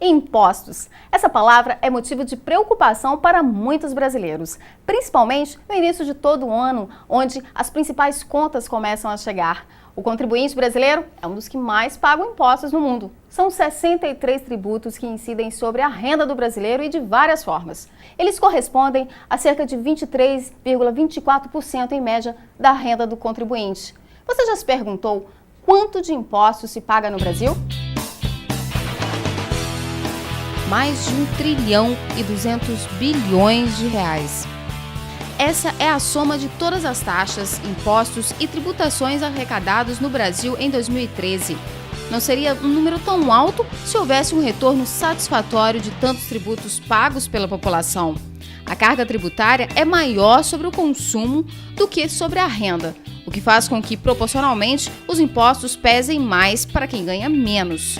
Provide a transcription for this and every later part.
Impostos. Essa palavra é motivo de preocupação para muitos brasileiros, principalmente no início de todo o ano, onde as principais contas começam a chegar. O contribuinte brasileiro é um dos que mais pagam impostos no mundo. São 63 tributos que incidem sobre a renda do brasileiro e de várias formas. Eles correspondem a cerca de 23,24% em média da renda do contribuinte. Você já se perguntou quanto de impostos se paga no Brasil? Mais de 1,2 trilhão de reais. Essa é a soma de todas as taxas, impostos e tributações arrecadados no Brasil em 2013. Não seria um número tão alto se houvesse um retorno satisfatório de tantos tributos pagos pela população. A carga tributária é maior sobre o consumo do que sobre a renda, o que faz com que, proporcionalmente, os impostos pesem mais para quem ganha menos.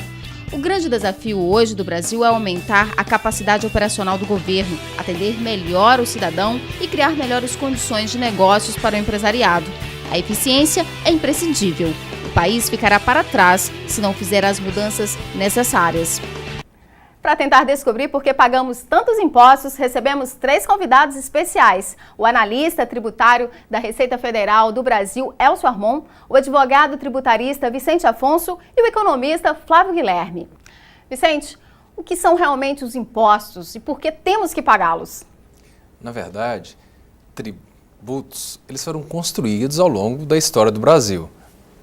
O grande desafio hoje do Brasil é aumentar a capacidade operacional do governo, atender melhor o cidadão e criar melhores condições de negócios para o empresariado. A eficiência é imprescindível. O país ficará para trás se não fizer as mudanças necessárias. Para tentar descobrir por que pagamos tantos impostos, recebemos 3 convidados especiais. O analista tributário da Receita Federal do Brasil, Elcio Armon, o advogado tributarista Vicente Afonso e o economista Flávio Guilherme. Vicente, o que são realmente os impostos e por que temos que pagá-los? Na verdade, tributos eles foram construídos ao longo da história do Brasil.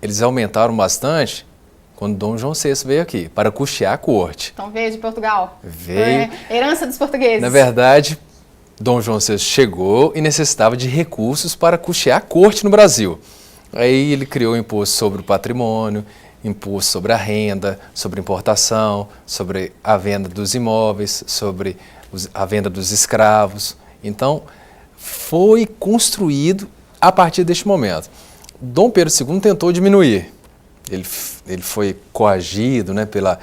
Eles aumentaram bastante quando Dom João VI veio aqui, para custear a corte. Então veio de Portugal. Veio. Herança dos portugueses. Na verdade, Dom João VI chegou e necessitava de recursos para custear a corte no Brasil. Aí ele criou o imposto sobre o patrimônio, imposto sobre a renda, sobre importação, sobre a venda dos imóveis, sobre a venda dos escravos. Então, foi construído a partir deste momento. Dom Pedro II tentou diminuir. Ele foi coagido, né, pela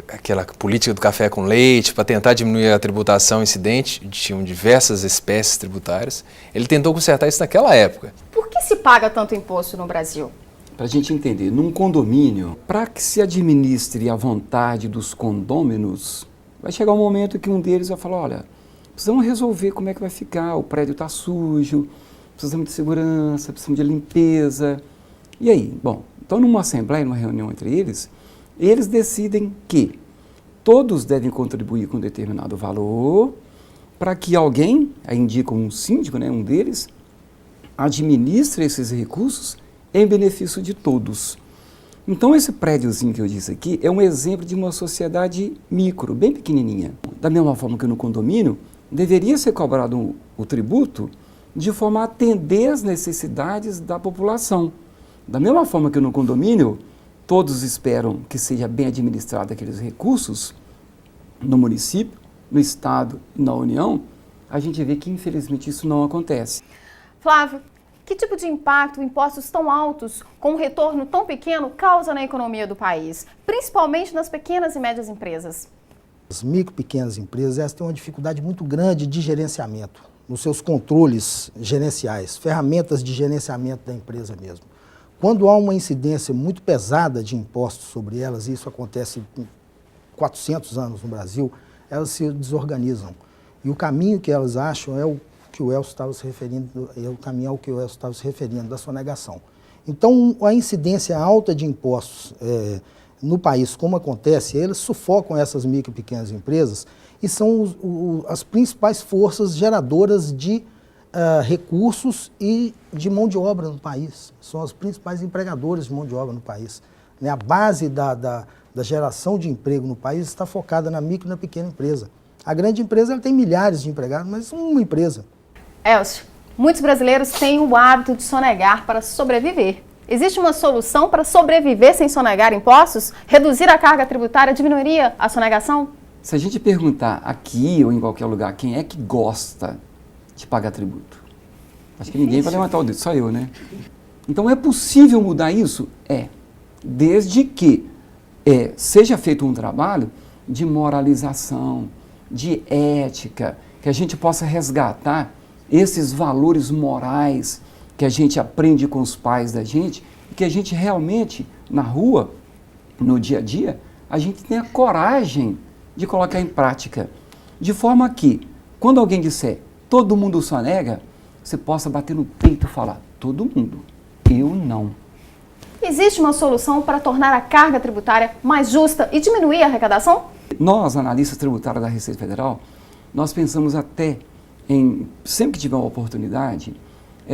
aquela política do café com leite para tentar diminuir a tributação incidente. Tinham diversas espécies tributárias. Ele tentou consertar isso naquela época. Por que se paga tanto imposto no Brasil? Para a gente entender, num condomínio, para que se administre a vontade dos condôminos, vai chegar um momento que um deles vai falar, olha, precisamos resolver como é que vai ficar, o prédio está sujo, precisamos de segurança, precisamos de limpeza. E aí? Bom, então numa assembleia, numa reunião entre eles decidem que todos devem contribuir com determinado valor para que alguém, aí indicam um síndico, né, um deles, administre esses recursos em benefício de todos. Então esse prédiozinho que eu disse aqui é um exemplo de uma sociedade micro, bem pequenininha. Da mesma forma que no condomínio, deveria ser cobrado o tributo de forma a atender às necessidades da população. Da mesma forma que no condomínio, todos esperam que seja bem administrado aqueles recursos, no município, no estado e na União, a gente vê que infelizmente isso não acontece. Flávio, que tipo de impacto impostos tão altos, com um retorno tão pequeno, causa na economia do país, principalmente nas pequenas e médias empresas? As micro e pequenas empresas elas têm uma dificuldade muito grande de gerenciamento, nos seus controles gerenciais, ferramentas de gerenciamento da empresa mesmo. Quando há uma incidência muito pesada de impostos sobre elas, e isso acontece em 400 anos no Brasil, elas se desorganizam. E o caminho que elas acham é o que o Elcio estava se referindo, da sonegação. Então, a incidência alta de impostos no país, como acontece, eles sufocam essas micro e pequenas empresas e são as principais forças geradoras de recursos e de mão de obra no país. São os principais empregadores de mão de obra no país. Né? A base da geração de emprego no país está focada na micro e na pequena empresa. A grande empresa ela tem milhares de empregados, mas uma empresa. Elcio, muitos brasileiros têm o hábito de sonegar para sobreviver. Existe uma solução para sobreviver sem sonegar impostos? Reduzir a carga tributária diminuiria a sonegação? Se a gente perguntar aqui ou em qualquer lugar quem é que gosta de pagar tributo, acho que ninguém vai levantar o dedo, só eu, né? Então é possível mudar isso? É, desde que seja feito um trabalho de moralização, de ética, que a gente possa resgatar esses valores morais que a gente aprende com os pais da gente e que a gente realmente, na rua, no dia a dia, a gente tenha coragem de colocar em prática. De forma que, quando alguém disser, todo mundo só nega, você possa bater no peito e falar, todo mundo, eu não. Existe uma solução para tornar a carga tributária mais justa e diminuir a arrecadação? Nós, analistas tributários da Receita Federal, nós pensamos até em, sempre que tiver uma oportunidade,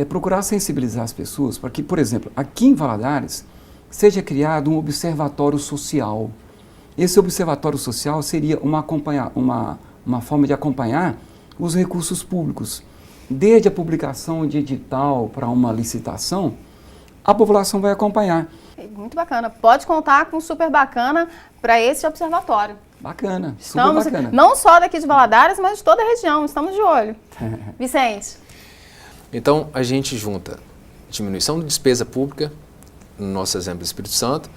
procurar sensibilizar as pessoas para que, por exemplo, aqui em Valadares, seja criado um observatório social. Esse observatório social seria uma forma de acompanhar os recursos públicos. Desde a publicação de edital para uma licitação, a população vai acompanhar. Muito bacana. Pode contar com o Super Bacana para esse observatório. Bacana, super bacana. Não só daqui de Valadares, mas de toda a região. Estamos de olho. Vicente. Então, a gente junta diminuição de despesa pública, no nosso exemplo do Espírito Santo,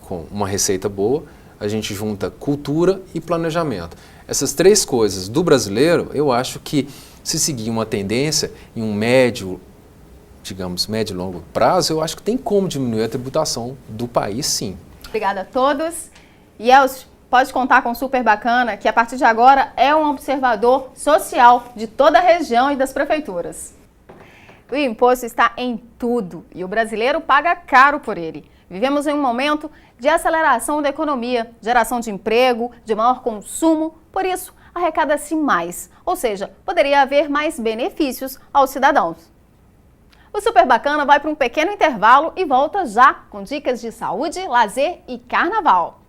com uma receita boa, a gente junta cultura e planejamento. Essas três coisas do brasileiro, eu acho que se seguir uma tendência em um médio e longo prazo, eu acho que tem como diminuir a tributação do país, sim. Obrigada a todos. E Elcio, pode contar com o Super Bacana, que a partir de agora é um observador social de toda a região e das prefeituras. O imposto está em tudo e o brasileiro paga caro por ele. Vivemos em um momento de aceleração da economia, geração de emprego, de maior consumo, por isso arrecada-se mais, ou seja, poderia haver mais benefícios aos cidadãos. O Super Bacana vai para um pequeno intervalo e volta já com dicas de saúde, lazer e carnaval.